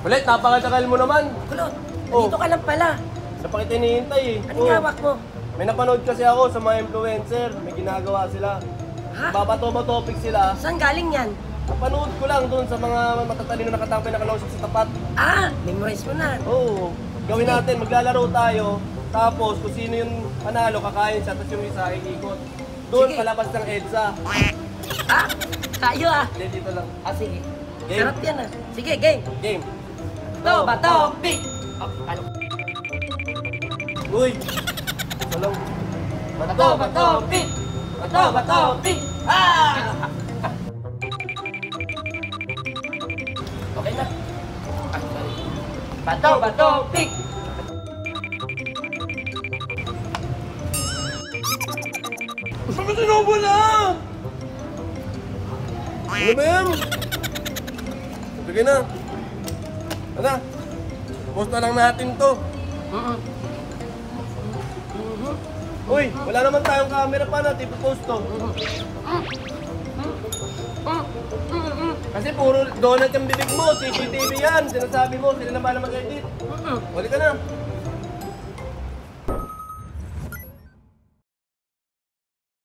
Ulit, napakatagal mo naman. Kulot, Oh. dito ka lang pala. Sa pa kita hinihintay eh. Anong hawak mo? May napanood kasi ako sa mga influencer. May ginagawa sila. Ha? Babatopic sila. Saan galing yan? Napanood ko lang doon sa mga matatalino na nakatampay na kalausap sa tapat. Ah, memorize mo na. Oo. Gawin natin, maglalaro tayo. Tapos kung sino yung panalo, kakain siya. Tapos yung isa ikikot. Doon, Sige. palabas ng EDSA. Ah, tayo ah. Hindi, dito lang. Ah, sige. Game. Sarap yan ah. Sige, game. Game. Topic! Oh, ano? Uy! Salong. Topic! Topic! Ah! Okay na. Ah, sorry. Topic! Sabi sinubo na! Ano ba yan? Sige na. Ano? Post na lang natin to. Uy, wala naman tayong camera pa na, post to. Kasi puro donut yung bibig mo, CCTV yan. Sinasabi mo, sila na ba na mag-edit? Huli ka na.